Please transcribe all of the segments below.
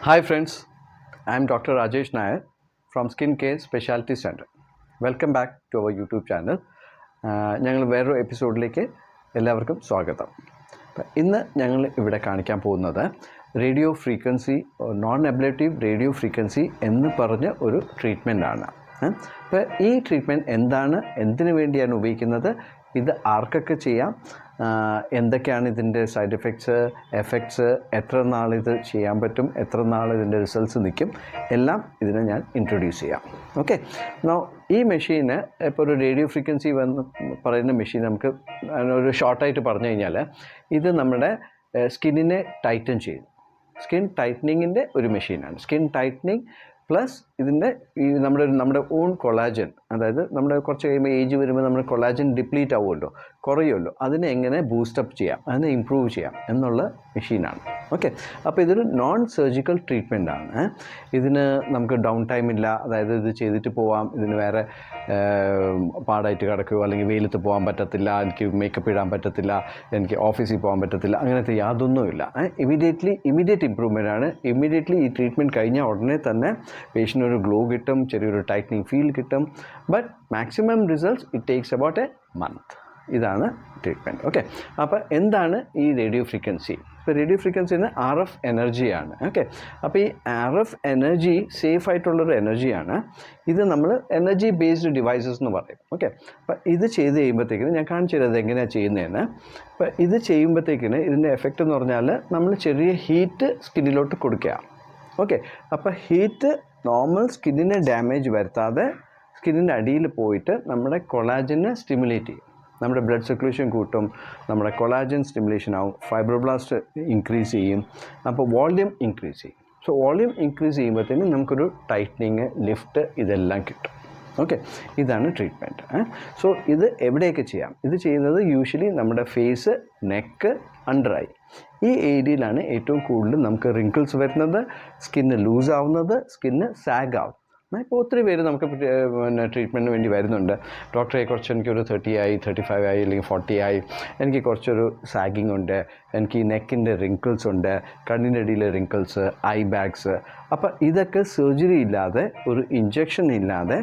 Hi friends, I am Dr. Rajesh Nair from Skin Care Specialty Center. Welcome back to our YouTube channel. ഞങ്ങൾ വേറൊരു എപ്പിസോഡിലേക്ക് എല്ലാവർക്കും സ്വാഗതം. ഇന്ന് ഞങ്ങൾ ഇവിടെ കാണിക്കാൻ പോകുന്നത് radio frequency non ablative radio frequency എന്ന് പറഞ്ഞ ഒരു ട്രീറ്റ്മെൻറ്റാണ്. അപ്പോൾ ഈ ട്രീറ്റ്മെൻറ്റ് എന്താണ്, എന്തിനു വേണ്ടിയാണ് ഉപയോഗിക്കുന്നത്, ഇത് ആർക്കൊക്കെ ചെയ്യാം, എന്തൊക്കെയാണ് ഇതിൻ്റെ സൈഡ് എഫക്ട്സ്, എത്ര നാൾ ഇത് ചെയ്യാൻ പറ്റും, എത്ര നാൾ ഇതിൻ്റെ റിസൾട്ട്സ് നിൽക്കും, എല്ലാം ഇതിനെ ഞാൻ ഇൻട്രൊഡ്യൂസ് ചെയ്യാം. ഓക്കെ, ഈ മെഷീന് ഇപ്പോൾ ഒരു റേഡിയോ ഫ്രീക്വൻസി പറയുന്ന മെഷീൻ നമുക്ക് ഒരു ഷോർട്ടായിട്ട് പറഞ്ഞു കഴിഞ്ഞാൽ ഇത് നമ്മുടെ സ്കിന്നിനെ ടൈറ്റൻ ചെയ്യും. സ്കിൻ ടൈറ്റനിങ്ങിൻ്റെ ഒരു മെഷീനാണ്. സ്കിൻ ടൈറ്റനിങ് പ്ലസ് ഇതിൻ്റെ ഈ നമ്മുടെ ഓൺ കൊളാജൻ, അതായത് നമ്മുടെ കുറച്ച് കഴിയുമ്പോൾ ഏജ് വരുമ്പോൾ നമ്മുടെ കൊളാജൻ ഡിപ്ലീറ്റ് ആവുമല്ലോ, കുറയുമല്ലോ, അതിനെ എങ്ങനെ ബൂസ്റ്റപ്പ് ചെയ്യാം, അതിനെ ഇമ്പ്രൂവ് ചെയ്യാം എന്നുള്ള മെഷീനാണ്. ഓക്കെ, അപ്പോൾ ഇതൊരു നോൺ സർജിക്കൽ ട്രീറ്റ്മെൻ്റ് ആണ്. ഇതിന് നമുക്ക് ഡൗൺ ടൈം ഇല്ല, അതായത് ഇത് ചെയ്തിട്ട് പോവാം, ഇതിന് വേറെ പാടായിട്ട് കിടക്കുകയോ അല്ലെങ്കിൽ വെയിലത്ത് പോകാൻ പറ്റത്തില്ല, എനിക്ക് മേക്കപ്പ് ഇടാൻ പറ്റത്തില്ല, എനിക്ക് ഓഫീസിൽ പോകാൻ പറ്റത്തില്ല, അങ്ങനത്തെ യാതൊന്നുമില്ല. ഇമ്മീഡിയറ്റ് ഇമ്പ്രൂവ്മെൻ്റ് ആണ്. ഇമ്മീഡിയറ്റ്ലി ഈ ട്രീറ്റ്മെൻറ്റ് കഴിഞ്ഞാൽ ഉടനെ തന്നെ പേഷ്യൻ്റ് ഒരു ഗ്ലോ കിട്ടും, ചെറിയൊരു ടൈറ്റനിങ് ഫീൽ കിട്ടും. But maximum results it takes about A month. ഇതാണ് ട്രീറ്റ്മെൻറ്റ്. ഓക്കെ, അപ്പോൾ എന്താണ് ഈ റേഡിയോ ഫ്രീക്വൻസി? ഇപ്പോൾ റേഡിയോ ഫ്രീക്വൻസി RF എനർജിയാണ്. ഓക്കെ, അപ്പോൾ ഈ RF എനർജി സേഫ് ആയിട്ടുള്ളൊരു എനർജിയാണ്. ഇത് നമ്മൾ എനർജി ബേസ്ഡ് ഡിവൈസസ് എന്ന് പറയും. ഓക്കെ, അപ്പോൾ ഇത് ചെയ്ത് കഴിയുമ്പോഴത്തേക്കിന് ഞാൻ കാണിച്ചു തരുന്നത് എങ്ങനെയാണ് ചെയ്യുന്നതെന്ന്. അപ്പോൾ ഇത് ചെയ്യുമ്പോഴത്തേക്കിന് ഇതിൻ്റെ എഫക്റ്റ് എന്ന് പറഞ്ഞാൽ നമ്മൾ ചെറിയ ഹീറ്റ് സ്കിന്നിലോട്ട് കൊടുക്കുക. ഓക്കെ, അപ്പോൾ ഹീറ്റ് നോർമൽ സ്കിന്നിനെ ഡാമേജ് വരുത്താതെ സ്കിന്നിൻ്റെ അടിയിൽ പോയിട്ട് നമ്മുടെ കൊളാജനെ സ്റ്റിമുലേറ്റ് ചെയ്യും, നമ്മുടെ ബ്ലഡ് സർക്കുലേഷൻ കൂട്ടും, നമ്മുടെ കൊളാജൻ സ്റ്റിമുലേഷൻ ആവും, ഫൈബ്രോബ്ലാസ്റ്റ് ഇൻക്രീസ് ചെയ്യും, അപ്പോൾ വോള്യൂം ഇൻക്രീസ് ചെയ്യും. സോ വോള്യൂം ഇൻക്രീസ് ചെയ്യുമ്പോഴത്തേനും നമുക്കൊരു ടൈറ്റനിങ്, ലിഫ്റ്റ് ഇതെല്ലാം കിട്ടും. ഓക്കെ, ഇതാണ് ട്രീറ്റ്മെൻറ്റ്. സോ ഇത് എവിടെയൊക്കെ ചെയ്യാം? ഇത് ചെയ്യുന്നത് യൂഷ്വലി നമ്മുടെ ഫേസ്, നെക്ക്, അണ്ടർ ഐ, ഈ ഏരിയയിലാണ് ഏറ്റവും കൂടുതൽ നമുക്ക് റിങ്കിൾസ് വരുന്നത്, സ്കിന്ന് ലൂസ് ആവുന്നത്, സ്കിന്ന് സാഗ് ആവും. ഇപ്പോൾ ഒത്തിരി പേര് നമുക്ക് ട്രീറ്റ്മെൻറ്റിന് വേണ്ടി വരുന്നുണ്ട്. ഡോക്ടറെ കുറച്ച് എനിക്കൊരു 30 ആയി, 35 ആയി, അല്ലെങ്കിൽ 40 ആയി, എനിക്ക് കുറച്ചൊരു സാഗിങ് ഉണ്ട്, എനിക്ക് ഈ നെക്കിൻ്റെ റിങ്കിൾസ് ഉണ്ട്, കണ്ണിൻ്റെ അടിയിലെ റിങ്കിൾസ്, ഐ ബാഗ്സ്. അപ്പോൾ ഇതൊക്കെ സർജറി ഇല്ലാതെ, ഒരു ഇഞ്ചക്ഷൻ ഇല്ലാതെ,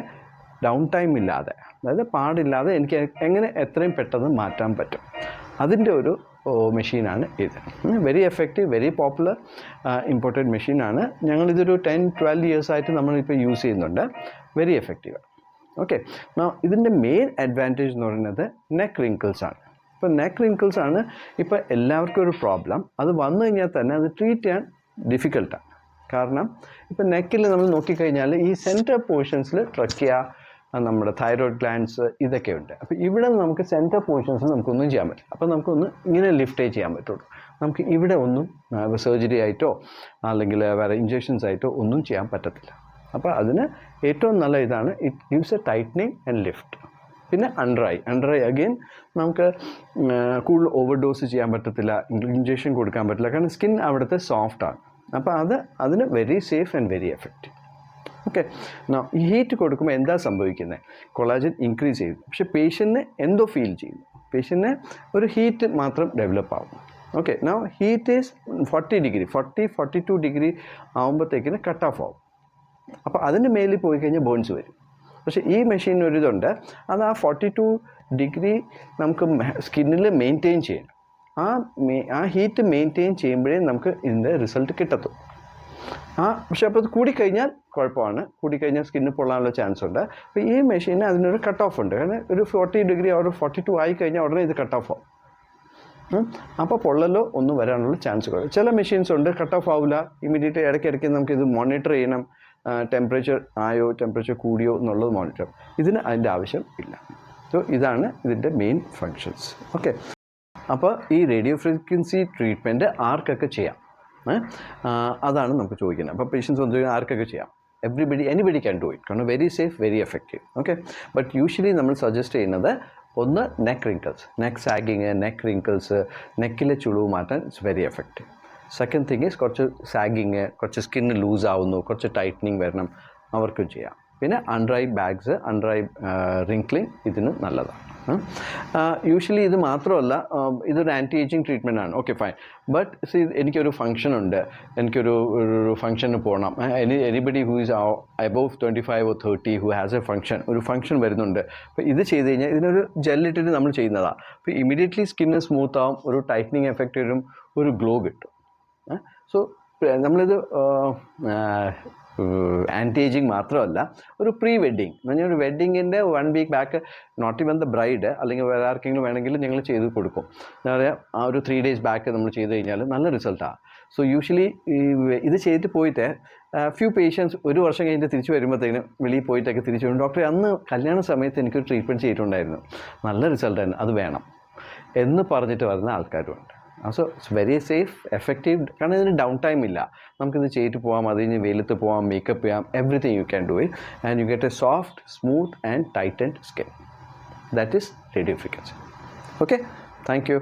ഡൗൺ ടൈം ഇല്ലാതെ, അതായത് പാടില്ലാതെ എനിക്ക് എങ്ങനെ എത്രയും പെട്ടെന്ന് മാറ്റാൻ പറ്റും, അതിൻ്റെ ഒരു മെഷീനാണ് ഇത്. Very effective, very popular, important മെഷീനാണ്. ഞങ്ങളിതൊരു 10-12 ഇയേഴ്സായിട്ട് നമ്മളിപ്പോൾ യൂസ് ചെയ്യുന്നുണ്ട്. Very effective. ഓക്കെ, ഇതിൻ്റെ മെയിൻ അഡ്വാൻറ്റേജ് എന്ന് പറയുന്നത് നെക്ക് റിങ്കിൾസാണ്. ഇപ്പോൾ നെക്ക് റിങ്കിൾസാണ് ഇപ്പോൾ എല്ലാവർക്കും ഒരു പ്രോബ്ലം. അത് വന്നു കഴിഞ്ഞാൽ തന്നെ അത് ട്രീറ്റ് ചെയ്യാൻ ഡിഫിക്കൽട്ടാണ്. കാരണം ഇപ്പോൾ നെക്കിൽ നമ്മൾ നോക്കിക്കഴിഞ്ഞാൽ ഈ സെൻറ്റർ പോർഷൻസിൽ ട്രക്കിയ, നമ്മുടെ തൈറോയ്ഡ് ഗ്ലാൻഡ്സ്, ഇതൊക്കെ ഉണ്ട്. അപ്പോൾ ഇവിടെ നമുക്ക് സെൻറ്റർ പോർഷൻസിൽ നമുക്കൊന്നും ചെയ്യാൻ പറ്റില്ല. അപ്പോൾ നമുക്കൊന്ന് ഇങ്ങനെ ലിഫ്റ്റേ ചെയ്യാൻ പറ്റുള്ളൂ. നമുക്ക് ഇവിടെ ഒന്നും സർജറി ആയിട്ടോ അല്ലെങ്കിൽ വേറെ ഇഞ്ചക്ഷൻസ് ആയിട്ടോ ഒന്നും ചെയ്യാൻ പറ്റത്തില്ല. അപ്പോൾ അതിന് ഏറ്റവും നല്ല ഇതാണ്, it gives A tightening and lift. പിന്നെ അണ്ടർ ഐ അഗെയിൻ നമുക്ക് കൂടുതൽ ഓവർഡോസ് ചെയ്യാൻ പറ്റത്തില്ല, ഇഞ്ചക്ഷൻ കൊടുക്കാൻ പറ്റില്ല, കാരണം സ്കിൻ അവിടുത്തെ സോഫ്റ്റാണ്. അപ്പോൾ അതിന് very safe and very effective. Okay, ഈ ഹീറ്റ് കൊടുക്കുമ്പോൾ എന്താ സംഭവിക്കുന്നത്? കൊളാജൻ ഇൻക്രീസ് ചെയ്യും, പക്ഷേ പേഷ്യൻറ്റിന് എന്തോ ഫീൽ ചെയ്യുന്നു, പേഷ്യൻറ്റിന് ഒരു ഹീറ്റ് മാത്രം ഡെവലപ്പ് ആവും. ഓക്കെ, ഹീറ്റ് ഈസ് 40-42 ഡിഗ്രി ആകുമ്പോഴത്തേക്കിന് കട്ട് ഓഫ് ആവും. അപ്പോൾ അതിന് മേലിൽ പോയി കഴിഞ്ഞാൽ ബേൺസ് വരും. പക്ഷേ ഈ മെഷീൻ ഒരിതുണ്ട്, അത് ആ 42 ഡിഗ്രി നമുക്ക് സ്കിന്നിൽ മെയിൻറ്റെയിൻ ചെയ്യണം. ആ ഹീറ്റ് മെയിൻറ്റെയിൻ ചെയ്യുമ്പോഴേ നമുക്ക് ഇതിൻ്റെ റിസൾട്ട് കിട്ടത്തുള്ളൂ. പക്ഷേ അപ്പോൾ അത് കൂടിക്കഴിഞ്ഞാൽ കുഴപ്പമാണ്, കൂടിക്കഴിഞ്ഞാൽ സ്കിന്ന് പൊള്ളാനുള്ള ചാൻസ് ഉണ്ട്. അപ്പോൾ ഈ മെഷീന് അതിനൊരു കട്ട് ഓഫ് ഉണ്ട്. കാരണം ഒരു 40 ഡിഗ്രി ഒരു 42 ആയി കഴിഞ്ഞാൽ ഉടനെ ഇത് കട്ട് ഓഫ് ആവും. അപ്പോൾ പൊള്ളലോ ഒന്നും വരാനുള്ള ചാൻസ് കുറവ്. ചില മെഷീൻസ് ഉണ്ട് കട്ട് ഓഫ് ആവില്ല, ഇമ്മീഡിയറ്റ് ഇടയ്ക്കിടയ്ക്ക് നമുക്കിത് മോണിറ്റർ ചെയ്യണം, ടെമ്പറേച്ചർ ആയോ ടെമ്പറേച്ചർ കൂടിയോ എന്നുള്ളത് മോണിറ്റർ. ഇതിന് അതിൻ്റെ ആവശ്യം ഇല്ല. സോ ഇതാണ് ഇതിൻ്റെ മെയിൻ ഫങ്ഷൻസ്. ഓക്കെ, അപ്പോൾ ഈ റേഡിയോ ഫ്രീക്വൻസി ട്രീറ്റ്മെൻറ്റ് ആർക്കൊക്കെ ചെയ്യാം? അതാണ് നമുക്ക് ചോദിക്കുന്നത്. അപ്പോൾ പേഷ്യൻസ് വന്നു ആർക്കൊക്കെ ചെയ്യാം? എനിബഡി ക്യാൻ ഡു ഇറ്റ്, കാരണം very safe, very effective. Okay, but usually നമ്മൾ സജസ്റ്റ് ചെയ്യുന്നത് ഒന്ന് neck wrinkles, neck sagging, neck wrinkles, നെക്കിലെ ചുളിവ് മാറ്റാൻ it's very effective. Second thing is കുറച്ച് സാഗിങ്, കുറച്ച് സ്കിന്ന് ലൂസ് ആവുന്നു, കുറച്ച് ടൈറ്റനിങ് വരണം, അവർക്കും ചെയ്യാം. പിന്നെ under eye bags, under eye wrinkling ഇതിന് നല്ലതാണ്. യൂഷ്വലി ഇത് മാത്രമല്ല, ഇതൊരു ആൻറ്റി ഏജിങ് ട്രീറ്റ്മെൻ്റ് ആണ്. Okay fine. ബട്ട് എനിക്കൊരു ഫംഗ്ഷൻ ഉണ്ട്, എനിക്കൊരു ഫംഗ്ഷന് പോകണം. Anybody who is above 25 or 30 who has A function, ഒരു ഫംഗ്ഷൻ വരുന്നുണ്ട്. അപ്പോൾ ഇത് ചെയ്ത് കഴിഞ്ഞാൽ ഇതിനൊരു ജെല്ലിട്ടിട്ട് നമ്മൾ ചെയ്യുന്നതാണ്. അപ്പോൾ ഇമീഡിയറ്റ്ലി സ്കിന്ന് സ്മൂത്ത് ആവും, ഒരു ടൈറ്റനിങ് എഫക്റ്റ് വരും, ഒരു ഗ്ലോ കിട്ടും. സോ നമ്മളിത് ആൻറ്റി ഏജിങ് മാത്രമല്ല, ഒരു പ്രീ വെഡ്ഡിങ് എന്ന് പറഞ്ഞാൽ ഒരു വെഡ്ഡിങ്ങിൻ്റെ 1 week back, not even the bride അല്ലെങ്കിൽ വേറെ ആർക്കെങ്കിലും വേണമെങ്കിൽ ഞങ്ങൾ ചെയ്ത് കൊടുക്കും. എന്താ പറയുക, ആ ഒരു 3 days ബാക്ക് നമ്മൾ ചെയ്ത് കഴിഞ്ഞാൽ നല്ല റിസൾട്ടാണ്. സോ യൂഷ്വലി ഇത് ചെയ്തിട്ട് പോയിട്ട് ഫ്യൂ പേഷ്യൻസ് 1 വർഷം കഴിഞ്ഞിട്ട് തിരിച്ച് വരുമ്പോഴത്തേനും വെളിയിൽ പോയിട്ടൊക്കെ തിരിച്ചു വരും, ഡോക്ടറെ അന്ന് കല്യാണ സമയത്ത് എനിക്കൊരു ട്രീറ്റ്മെൻറ്റ് ചെയ്തിട്ടുണ്ടായിരുന്നു, നല്ല റിസൾട്ടായിരുന്നു, അത് വേണം എന്ന് പറഞ്ഞിട്ട് വരുന്ന ആൾക്കാരുമുണ്ട്. So it's very safe, effective. കാരണം ഇതിന് ഡൗൺ ടൈം ഇല്ല. നമുക്കിത് ചെയ്തിട്ട് പോകാം, അത് കഴിഞ്ഞ് വെയിലത്ത് പോകാം, മേക്കപ്പ് ചെയ്യാം, everything you can do it and you get A soft, smooth and tightened skin. That is radio frequency. Okay, thank you.